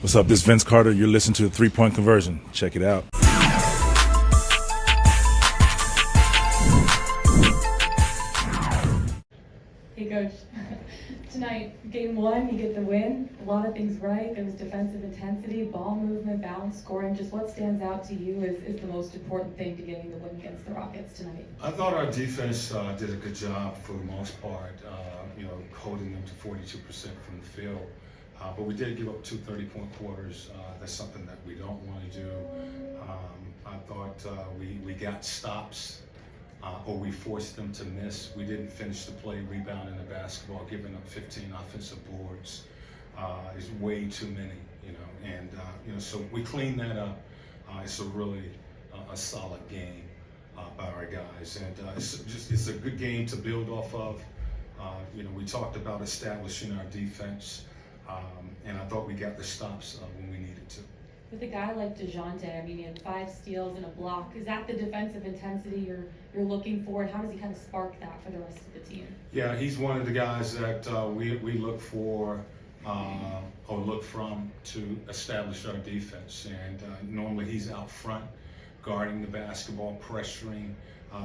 What's up? This is Vince Carter. You're listening to the 3-Point Conversion. Check it out. Hey, Coach. Tonight, game one, you get the win. A lot of things right. There was defensive intensity, ball movement, balance, scoring. Just what stands out to you is the most important thing to getting the win against the Rockets tonight? I thought our defense did a good job for the most part, holding them to 42% from the field. But we did give up two 30-point quarters. That's something that we don't want to do. I thought we got stops, or we forced them to miss. We didn't finish the play rebounding the basketball, giving up 15 offensive boards is way too many, so we cleaned that up. It's a really a solid game by our guys, and it's a good game to build off of. We talked about establishing our defense, and I thought we got the stops when we needed to. With a guy like DeJounte, he had 5 steals and a block. Is that the defensive intensity you're looking for? And how does he kind of spark that for the rest of the team? Yeah, he's one of the guys that we look for or look from to establish our defense. And normally he's out front, guarding the basketball, pressuring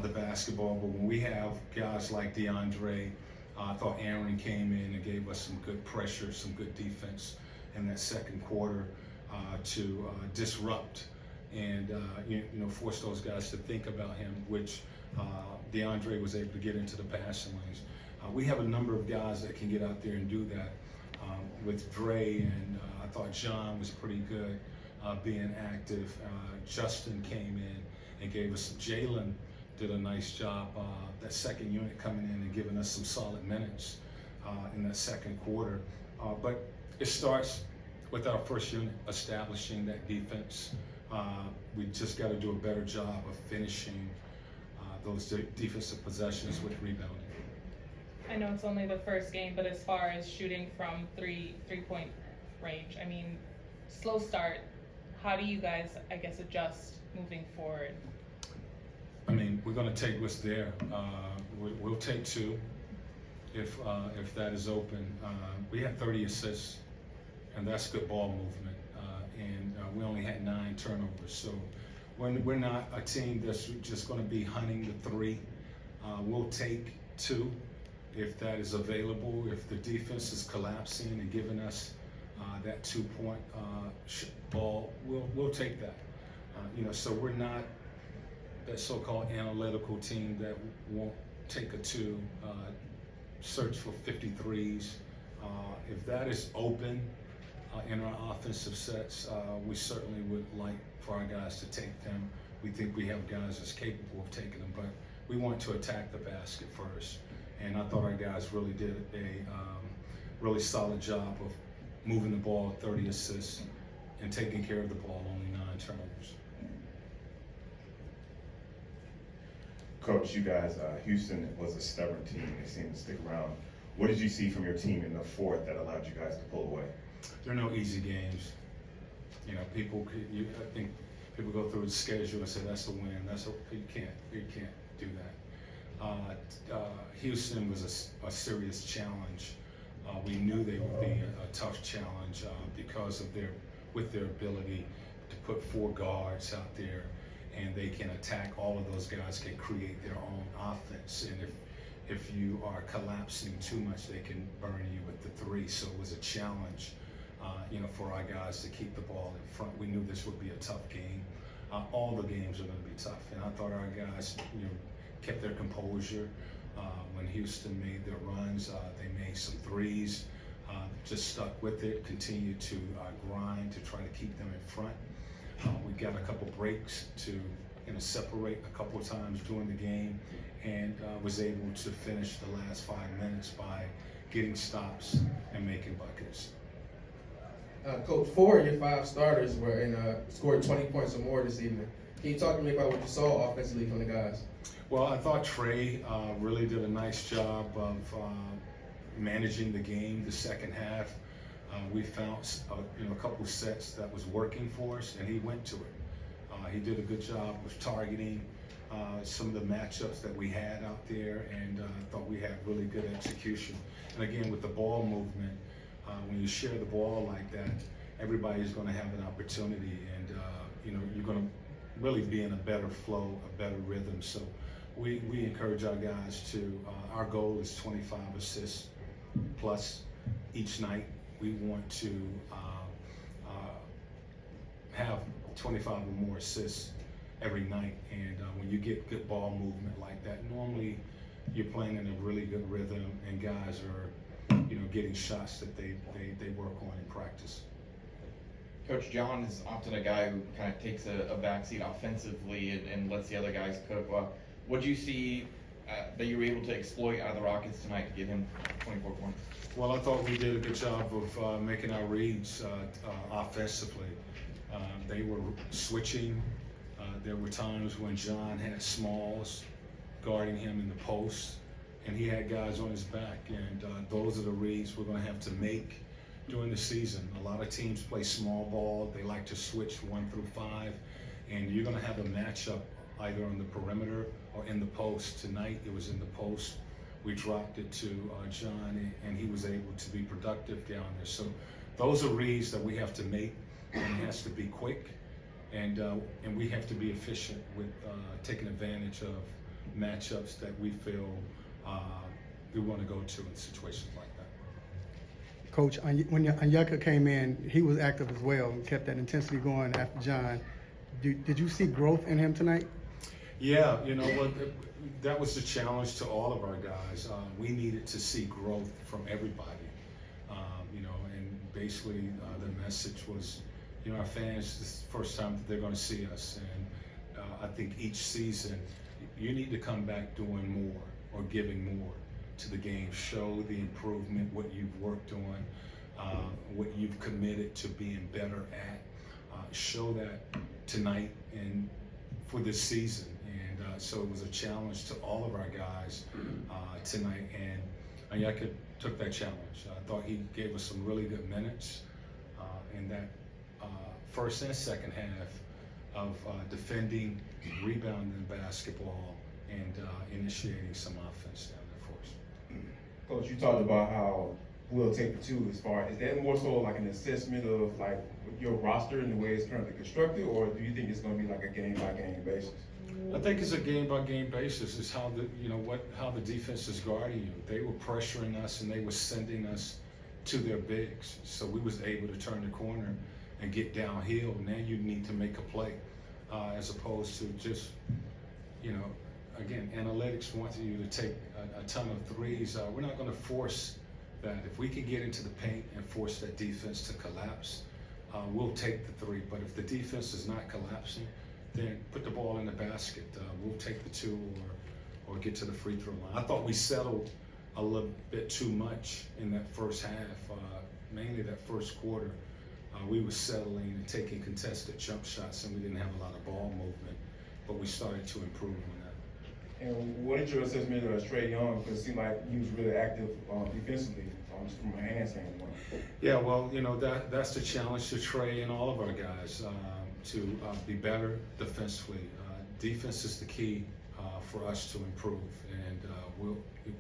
the basketball. But when we have guys like DeAndre, I thought Aaron came in and gave us some good pressure, some good defense in that second quarter to disrupt and force those guys to think about him, which DeAndre was able to get into the passing lanes. We have a number of guys that can get out there and do that. With Dre, and I thought John was pretty good being active. Justin came in and gave us some. Jalen did a nice job. That second unit coming in and giving us some solid minutes in that second quarter. But it starts with our first unit establishing that defense. We just got to do a better job of finishing those defensive possessions with rebounding. I know it's only the first game, but as far as shooting from three-point range, slow start. How do you guys, adjust moving forward? We're going to take what's there. We'll take 2 if that is open. We had 30 assists, and that's good ball movement. And we only had 9 turnovers. So we're not a team that's just going to be hunting the 3. We'll take 2 if that is available. If the defense is collapsing and giving us that 2-point ball, we'll take that. So we're not that so-called analytical team that won't take a 2, search for 53s. If that is open in our offensive sets, we certainly would like for our guys to take them. We think we have guys that's capable of taking them, but we want to attack the basket first. And I thought our guys really did a really solid job of moving the ball, 30 assists, and taking care of the ball, only 9 turnovers. Coach, you guys, Houston was a stubborn team. They seemed to stick around. What did you see from your team in the fourth that allowed you guys to pull away? There are no easy games. I think people go through the schedule and say that's a win. You can't do that. Houston was a serious challenge. We knew they would be a tough challenge because of their ability to put 4 guards out there, and they can attack. All of those guys can create their own offense, and if you are collapsing too much, they can burn you with the 3. So it was a challenge, for our guys to keep the ball in front. We knew this would be a tough game. All the games are going to be tough, and I thought our guys, kept their composure. When Houston made their runs, they made some 3s, just stuck with it, continued to grind to try to keep them in front. We got a couple breaks to separate a couple of times during the game, and was able to finish the last 5 minutes by getting stops and making buckets. Coach, 4 of your 5 starters were scored 20 points or more this evening. Can you talk to me about what you saw offensively from the guys? Well, I thought Trey really did a nice job of managing the game the second half. We found a couple sets that was working for us, and he went to it. He did a good job of targeting some of the matchups that we had out there, and I thought we had really good execution. And again, with the ball movement, when you share the ball like that, everybody's going to have an opportunity, and you're going to really be in a better flow, a better rhythm. So we encourage our guys to. Our goal is 25 assists plus each night. We want to have 25 or more assists every night, and when you get good ball movement like that, normally you're playing in a really good rhythm, and guys are, getting shots that they work on in practice. Coach, John is often a guy who kind of takes a backseat offensively and lets the other guys cook. What do you see that you were able to exploit out of the Rockets tonight to give him 24 points? Well, I thought we did a good job of making our reads offensively. They were switching. There were times when John had Smalls guarding him in the post, and he had guys on his back. And those are the reads we're going to have to make during the season. A lot of teams play small ball. They like to switch 1 through 5, and you're going to have a matchup either on the perimeter or in the post. Tonight it was in the post. We dropped it to John, and he was able to be productive down there. So those are reads that we have to make, and it has to be quick, and we have to be efficient with taking advantage of matchups that we feel we want to go to in situations like that. Coach, when Onyeka came in, he was active as well and kept that intensity going after John. Did you see growth in him tonight? Yeah, that was the challenge to all of our guys. We needed to see growth from everybody, and basically the message was, our fans, this is the first time that they're going to see us, and I think each season you need to come back doing more or giving more to the game. Show the improvement, what you've worked on, what you've committed to being better at. Show that tonight and for this season. And so it was a challenge to all of our guys tonight, and Onyeka took that challenge. I thought he gave us some really good minutes in that first and second half of defending, rebounding basketball, and initiating some offense down there for us. Coach, you talked about how we'll take the 2 as far. Is that more so like an assessment of like your roster and the way it's currently constructed, or do you think it's going to be like a game-by-game basis? I think it's a game-by-game basis. It's how how the defense is guarding you. They were pressuring us and they were sending us to their bigs, so we was able to turn the corner and get downhill. Now you need to make a play, as opposed to just, again, analytics wants you to take a ton of threes. We're not going to force that. If we can get into the paint and force that defense to collapse, we'll take the 3. But if the defense is not collapsing, then put the ball in the basket. We'll take the 2 or get to the free throw line. I thought we settled a little bit too much in that first half, mainly that first quarter. We were settling and taking contested jump shots, and we didn't have a lot of ball movement, but we started to improve on that. And what is your assessment of Trae Young? Because it seemed like he was really active defensively just from a hand standpoint. Yeah, well, that's the challenge to Trae and all of our guys, to be better defensively. Defense is the key for us to improve, and we'll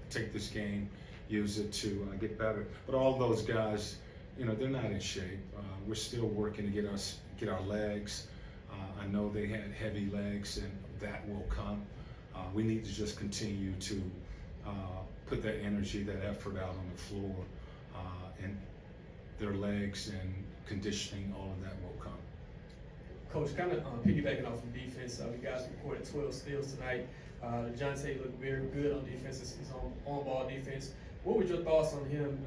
take this game, use it to get better. But all those guys, they're not in shape. We're still working to get our legs. I know they had heavy legs, and that will come. We need to just continue to put that energy, that effort out on the floor, and their legs and conditioning, all of that will come. Coach, kind of piggybacking off of defense, you guys recorded 12 steals tonight. John Tate looked very good on defense. He's on-ball defense. What were your thoughts on him,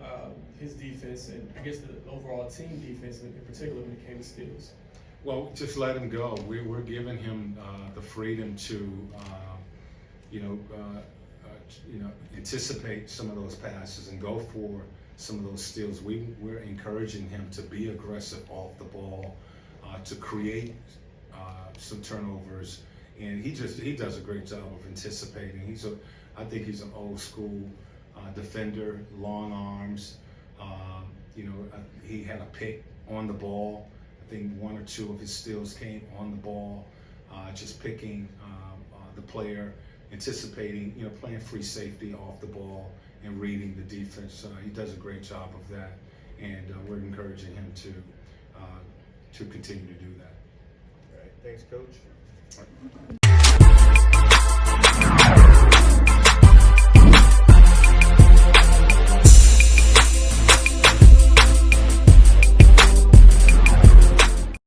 his defense, and I guess the overall team defense in particular when it came to steals? Well, just let him go. We're giving him the freedom to, anticipate some of those passes and go for some of those steals. We're encouraging him to be aggressive off the ball, to create some turnovers, and he does a great job of anticipating. I think he's an old school defender, long arms. He had a pick on the ball. I think 1 or 2 of his steals came on the ball, just picking the player, anticipating, playing free safety off the ball and reading the defense. He does a great job of that, and we're encouraging him to to continue to do that. All right, thanks, Coach.